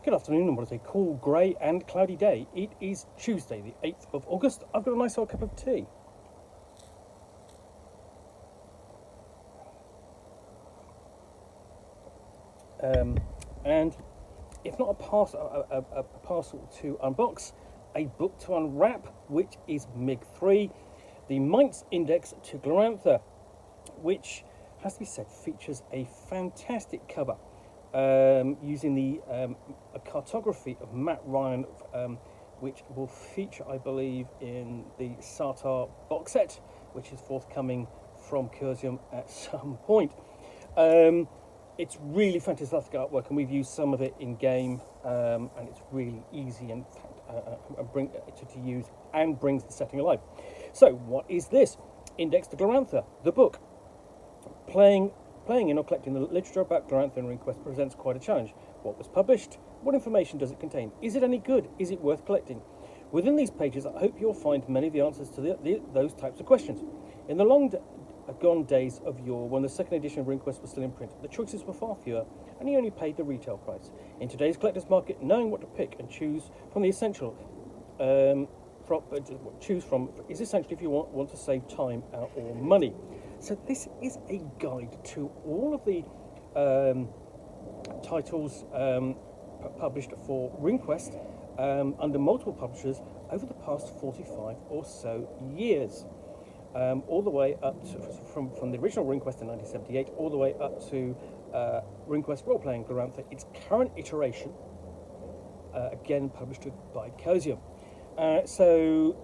Good afternoon, and what is a cool, grey and cloudy day. It is Tuesday, the 8th of August. I've got a nice hot cup of tea. And if not a parcel to unbox, a book to unwrap, which is MIG3, the Meints Index to Glorantha, which, has to be said, features a fantastic cover. Using the a cartography of Matt Ryan, which will feature, I believe, in the Sartar box set, which is forthcoming from Chaosium at some point. It's really fantastic artwork, and we've used some of it in game, and it's really easy and to use, and brings the setting alive. So, what is this? Index to Glorantha, the book. Playing in or collecting the literature about Glorantha and RuneQuest presents quite a challenge. What was published? What information does it contain? Is it any good? Is it worth collecting? Within these pages, I hope you'll find many of the answers to those types of questions. In the long gone days of yore, when the second edition of RuneQuest was still in print, the choices were far fewer, and you only paid the retail price. In today's collector's market, knowing what to pick and choose from the essential choose from is essential if you want to save time or money. So this is a guide to all of the titles published for RuneQuest under multiple publishers over the past 45 or so years. All the way up to, from the original RuneQuest in 1978, all the way up to RuneQuest Roleplaying Glorantha, its current iteration, again published by Chaosium. So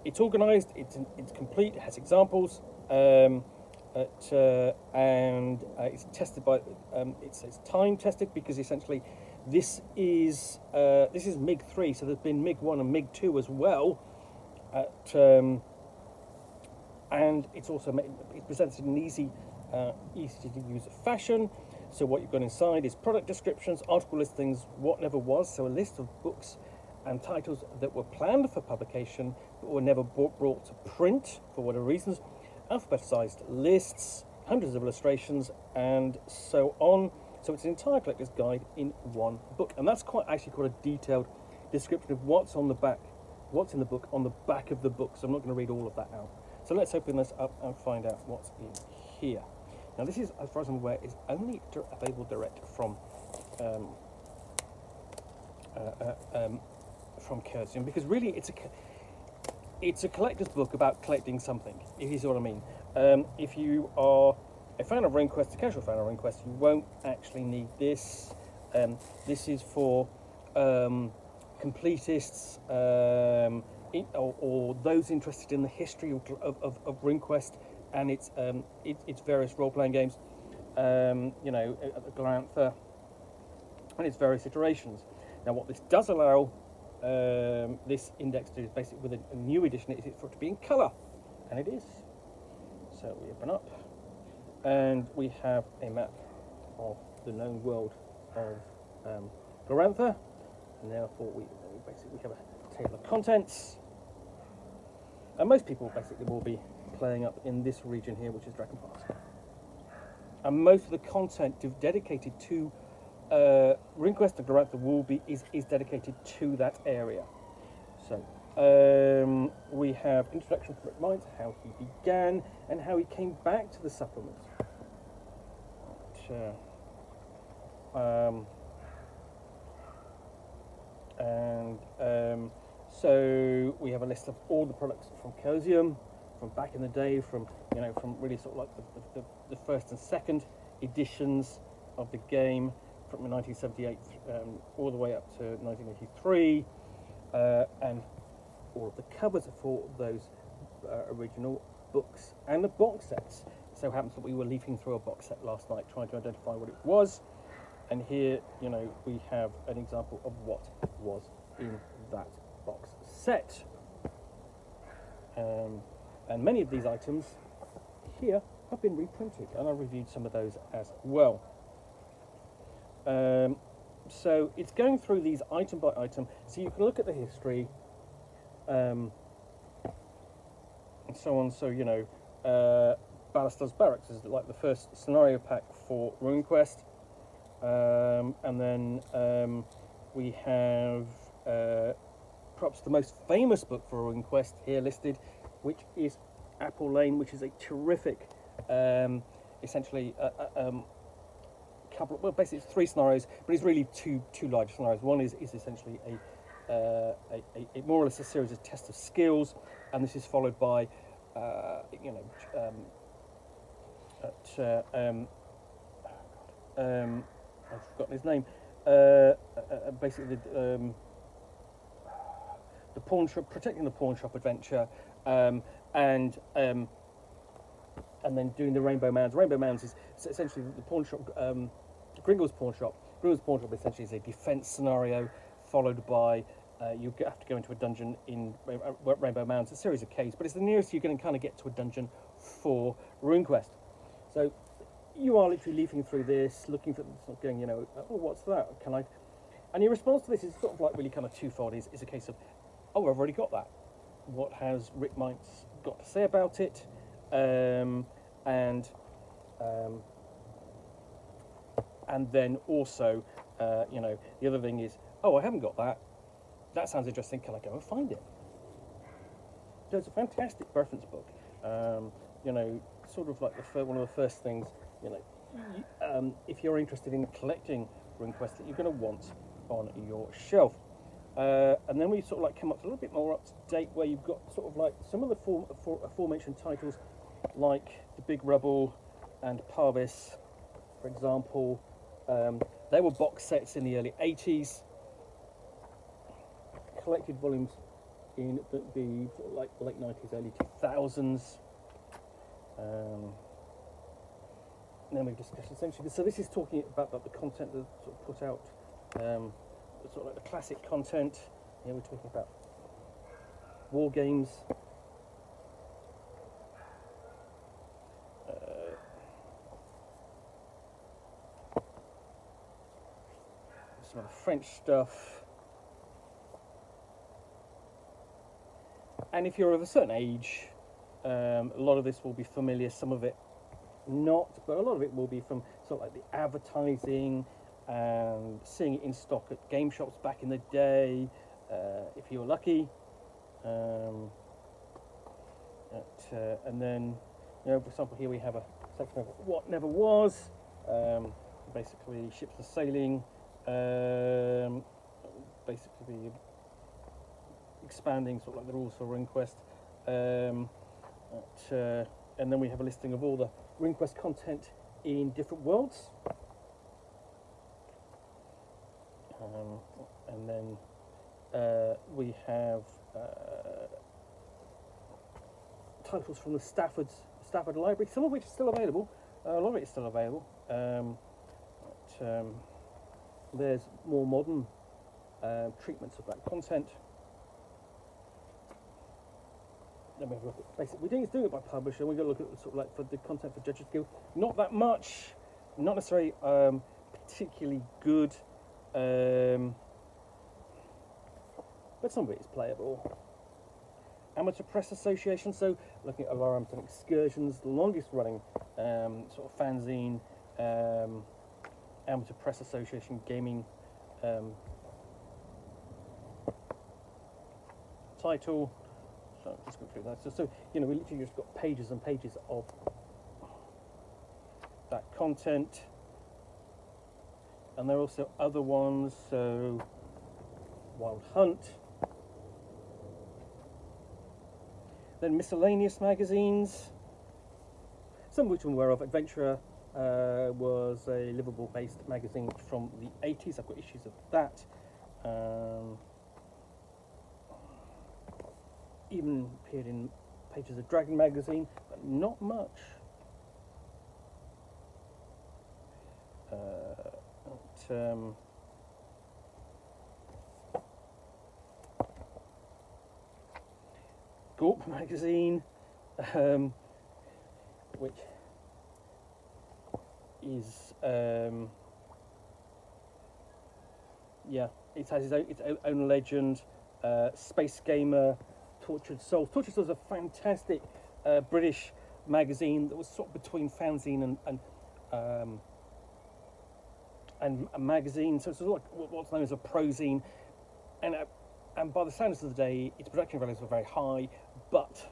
it's organised, it's complete, it has examples, and it's tested by it's time tested, because essentially this is MIG3, so there's been MIG1 and MIG2 as well. And it's also it's presented in an easy to use fashion. So what you've got inside is product descriptions, article listings, what never was, so a list of books and titles that were planned for publication but were never brought to print for whatever reasons, alphabetized lists, hundreds of illustrations, and so on. So it's an entire collector's guide in one book, and that's quite a detailed description of what's on the back, what's in the book on the back of the book. So I'm not going to read all of that out. So let's open this up and find out what's in here. Now this is, as far as I'm aware, is only available direct from Chaosium, because really it's a collector's book about collecting something, if you see what I mean. If you are a fan of RuneQuest, a casual fan of RuneQuest, you won't actually need this. This is for completists, or those interested in the history of RuneQuest and its various role-playing games, Glorantha and its various iterations. Now, what this does allow this index to do is basically, with a new edition, is for it to be in colour, and it is. So we open up, and we have a map of the known world of Glorantha, and therefore we have a table of contents. And most people basically will be playing up in this region here, which is Dragon Pass. And most of the content dedicated to RuneQuest and Glorantha is dedicated to that area. So we have introduction from Rick Meints, how he began and how he came back to the supplements. So we have a list of all the products from Chaosium, from back in the day, from really sort of like the first and second editions of the game, from 1978 all the way up to 1983, and all of the covers for those original books and the box sets. It so happens that we were leafing through a box set last night trying to identify what it was, and here we have an example of what was in that box set. And many of these items here have been reprinted, and I've reviewed some of those as well. So it's going through these item by item, so you can look at the history, and so on. So Ballastar's Barracks is like the first scenario pack for RuneQuest, and then we have perhaps the most famous book for RuneQuest here listed, which is Apple Lane, which is a terrific, essentially, couple. Well, basically, it's 3 scenarios, but it's really two large scenarios. One is essentially a more or less a series of tests of skills, and this is followed by, I've forgotten his name. Basically, the pawn shop, protecting the pawn shop adventure, and then doing the Rainbow Mounds. Rainbow Mounds is essentially the pawn shop, Gringle's pawn shop. Gringle's pawn shop essentially is a defense scenario, followed by you have to go into a dungeon in Rainbow Mounds, a series of caves, but it's the nearest you're going to kind of get to a dungeon for RuneQuest. So you are literally leafing through this, looking for, sort of going, oh, what's that? Can I? And your response to this is sort of like really kind of twofold. Is a case of, oh, I've already got that. What has Rick Meints got to say about it? And then also, the other thing is, oh, I haven't got that. That sounds interesting. Can I go and find it? So it's a fantastic reference book. Sort of like one of the first things, if you're interested in collecting RuneQuest that you're going to want on your shelf. And then we sort of like come up to a little bit more up to date, where you've got sort of like some of the aforementioned titles, like The Big Rubble and Parvis, for example. They were box sets in the early 80s, collected volumes in the sort of like late 90s, early 2000s. Then we've discussed essentially. So this is talking about the content that's sort of put out, sort of like the classic content. Here we're talking about war games. Some of the French stuff. And if you're of a certain age, a lot of this will be familiar, some of it not, but a lot of it will be from sort of like the advertising and seeing it in stock at game shops back in the day, if you were lucky. And then, for example, here we have a section of What Never Was, basically ships are sailing, basically expanding sort of like the rules for RuneQuest. And then we have a listing of all the RuneQuest content in different worlds. And then we have titles from the Stafford library, some of which is still available. A lot of it is still available. There's more modern treatments of that content. Then we have a look at basically, we're doing it by publisher. We've got to look at sort of like for the content for Judges Guild. Not that much, not necessarily particularly good, but some of it is playable. Amateur Press Association, so looking at Alarms and Excursions, the longest running sort of fanzine, Amateur Press Association gaming title. So just go through that. So we literally just got pages and pages of that content, and there are also other ones. So Wild Hunt, then miscellaneous magazines, some of which I'm aware of. Adventurer was a Liverpool-based magazine from the 80s. I've got issues of that. Even appeared in pages of Dragon magazine, but not much. Gorp magazine, which is it has its own legend. Space Gamer, Tortured Souls. Tortured Souls is a fantastic British magazine that was sort of between fanzine and a magazine. So it's sort of like what's known as a prozine, and by the standards of the day, its production values were very high, but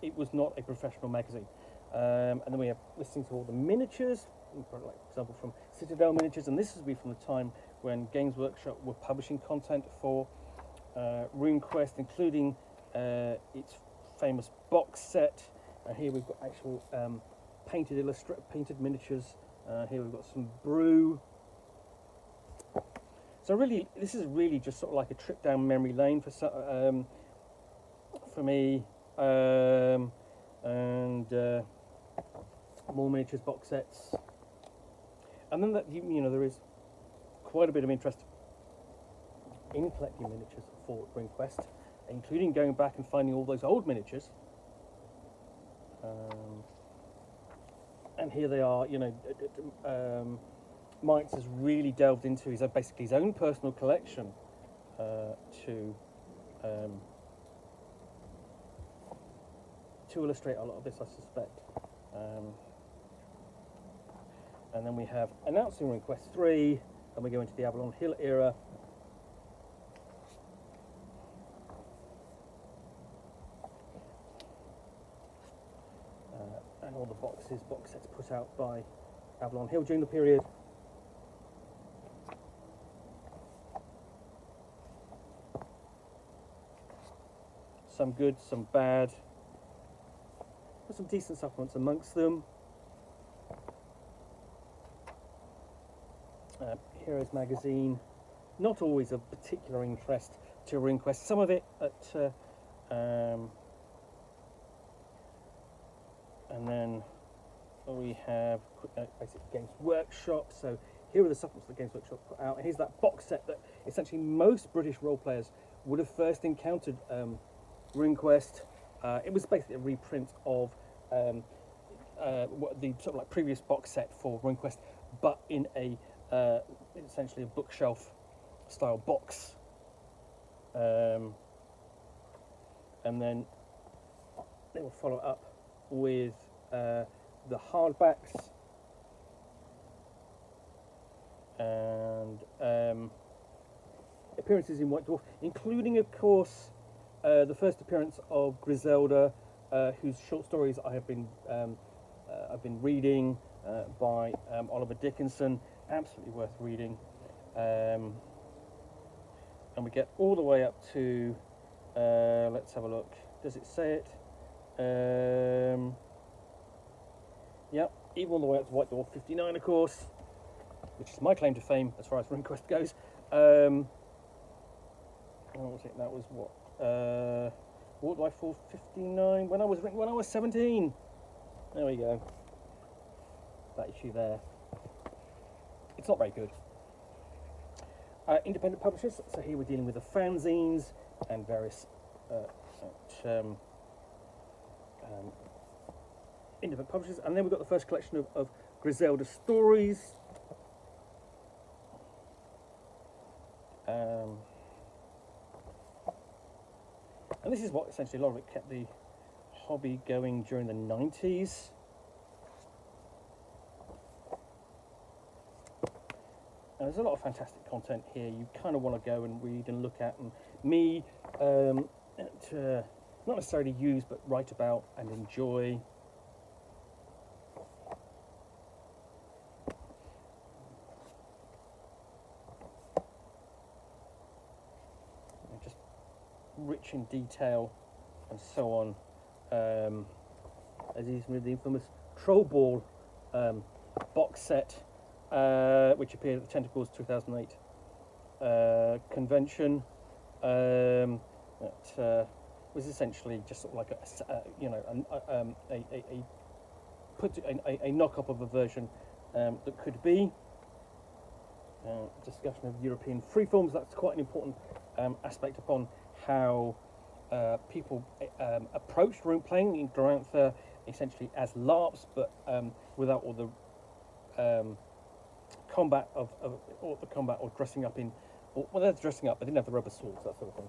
it was not a professional magazine. And then we have listings of all the miniatures, for example from Citadel Miniatures, and this would be from the time when Games Workshop were publishing content for RuneQuest, including its famous box set. Here we've got actual painted miniatures. Here we've got some brew. So really, this is really just sort of like a trip down memory lane for me. And more miniatures box sets. And then there is quite a bit of interest in collecting miniatures for RuneQuest, including going back and finding all those old miniatures. And here they are. Meints has really delved into basically his own personal collection to illustrate a lot of this, I suspect. And then we have announcing RuneQuest 3, and we go into the Avalon Hill era. And all the box sets put out by Avalon Hill during the period. Some good, some bad. There's some decent supplements amongst them. Heroes magazine, not always of particular interest to RuneQuest. Some of it and then we have basic Games Workshop. So here are the supplements that Games Workshop put out. Here's that box set that essentially most British role players would have first encountered RuneQuest. It was basically a reprint of the sort of like previous box set for RuneQuest, but in a essentially a bookshelf style box. And then they will follow up with the hardbacks and appearances in White Dwarf, including, of course, the first appearance of Griselda, whose short stories I've been reading by Oliver Dickinson. Absolutely worth reading. And we get all the way up to, let's have a look. Does it say it? Yep, even all the way up to White Dwarf 59, of course, which is my claim to fame as far as RuneQuest goes. What was it? That was what? What did I for 59? When I was 17. There we go. That issue there. It's not very good. Independent publishers. So here we're dealing with the fanzines and various independent publishers, and then we've got the first collection of Griselda stories. And this is what essentially a lot of it kept the hobby going during the 90s. And there's a lot of fantastic content here you kind of want to go and read and look at, and me not necessarily use but write about and enjoy. Just rich in detail and so on, as is with the infamous Troll Ball box set, which appeared at the Tentacles 2008 convention. That was essentially just sort of like a knock-up of a version that could be. Discussion of European freeforms. That's quite an important aspect upon how people approached rune playing in Glorantha, essentially as LARPs, but without all the combat or dressing up in. Well, they're dressing up. They didn't have the rubber swords, that sort of thing.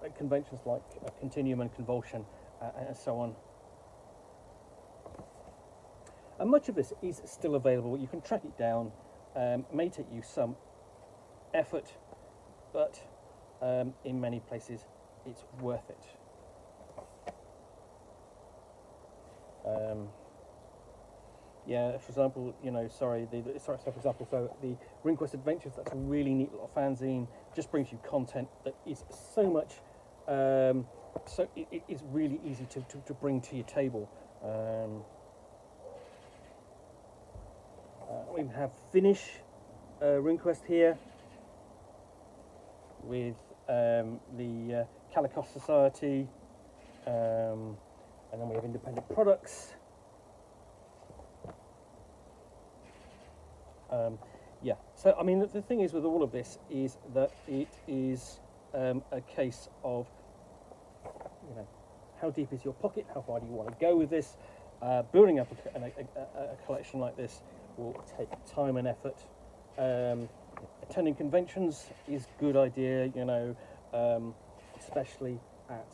At conventions like Continuum and Convulsion and so on. And much of this is still available. You can track it down. It may take you some effort, but in many places it's worth it. Yeah, for example, for example, so the RuneQuest Adventures, that's a really neat little fanzine, just brings you content that is so much, so it is really easy to bring to your table. We have Finnish RuneQuest here with the Kalikos Society, and then we have independent products. Yeah, so I mean the thing is with all of this is that it is a case of, how deep is your pocket, how far do you want to go with this. Building up a collection like this will take time and effort. Attending conventions is a good idea, especially at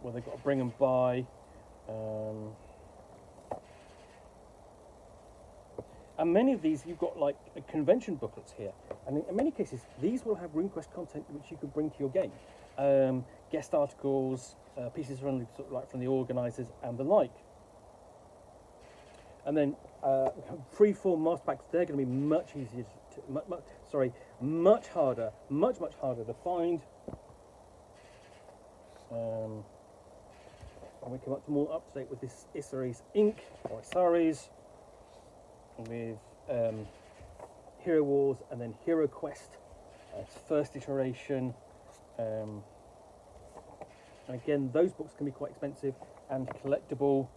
where they've got to bring them by. And many of these, you've got like convention booklets here, and in many cases these will have RuneQuest content which you could bring to your game, guest articles, pieces from the organisers and the like. And then free-form master packs, they're going to be much easier much harder to find. And we come up to more up to date with this Isaris Inc. or Isaris, with Hero Wars and then Hero Quest, its first iteration. And again, those books can be quite expensive and collectible,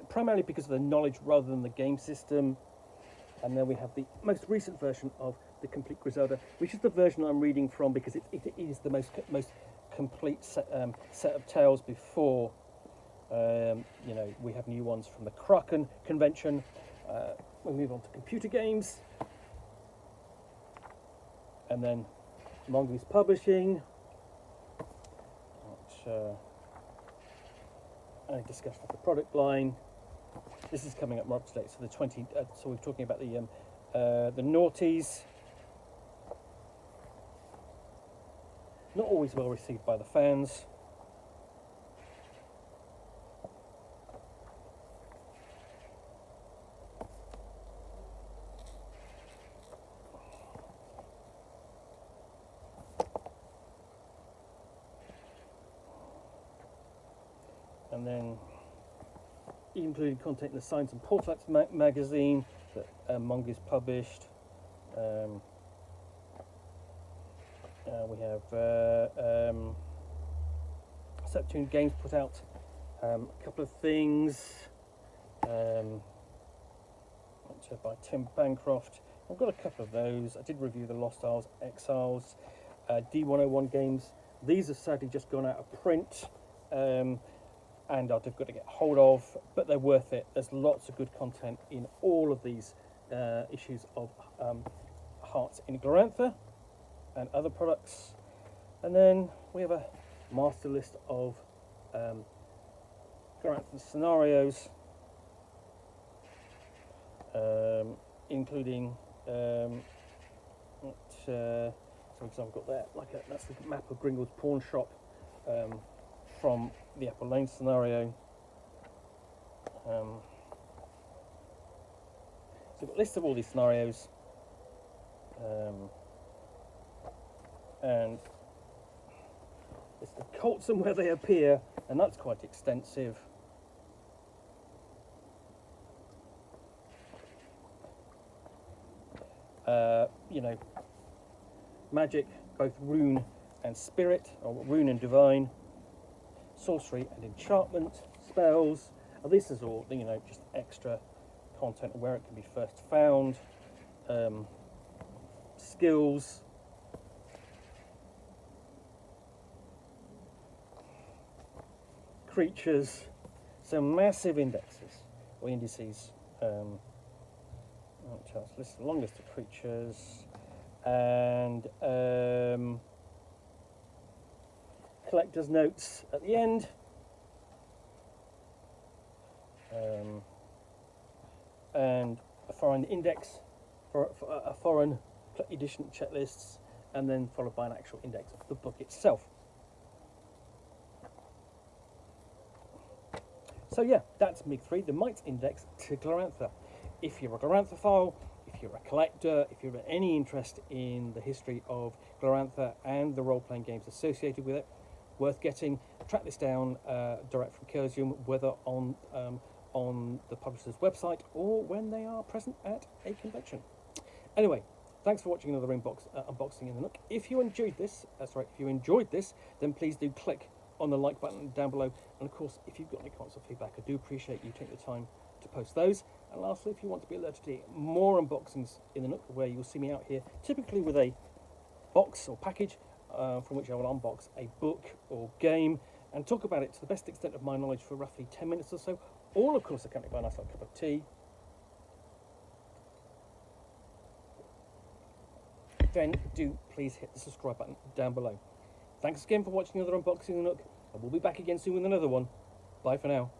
primarily because of the knowledge rather than the game system. And then we have the most recent version of the Complete Griselda, which is the version I'm reading from because it is the most complete set of tales before. We have new ones from the Kraken convention. We'll move on to computer games, and then Mongoose Publishing, which I discussed with the product line. This is coming up more up to date. So so we're talking about the Naughties. Not always well received by the fans. And then including content in the Science and Portals magazine that Mongoose published. We have Septune Games put out a couple of things by Tim Bancroft. I've got a couple of those. I did review the Lost Isles Exiles, D101 Games. These have sadly just gone out of print. And I've got to get hold of, but they're worth it. There's lots of good content in all of these issues of Hearts in Glorantha and other products. And then we have a master list of Glorantha scenarios, including, for example, I've got that, that's the map of Gringle's pawn shop from the Apple Lane scenario. So we've got a list of all these scenarios, and it's the cults and where they appear, and that's quite extensive. Magic, both rune and spirit, or rune and divine, sorcery and enchantment, spells. This is all, just extra content where it can be first found, skills, creatures, so massive indexes or indices. Let's list the long list of creatures, and collector's notes at the end. and a foreign index for a foreign edition checklists, and then followed by an actual index of the book itself. So yeah, that's MIG3, the Meints Index to Glorantha. If you're a Glorantha-phile, if you're a collector, if you've any interest in the history of Glorantha and the role-playing games associated with it, worth getting. Track this down direct from Chaosium, whether on the publisher's website or when they are present at a convention. Anyway, thanks for watching another unboxing in the Nook. If you enjoyed this, then please do click on the like button down below. And of course, if you've got any comments or feedback, I do appreciate you taking the time to post those. And lastly, if you want to be alerted to more unboxings in the Nook, where you'll see me out here, typically with a box or package from which I will unbox a book or game and talk about it to the best extent of my knowledge for roughly 10 minutes or so, all of course accompanied by a nice little cup of tea, then do please hit the subscribe button down below. Thanks again for watching another unboxing in the Nook, and we'll be back again soon with another one. Bye for now.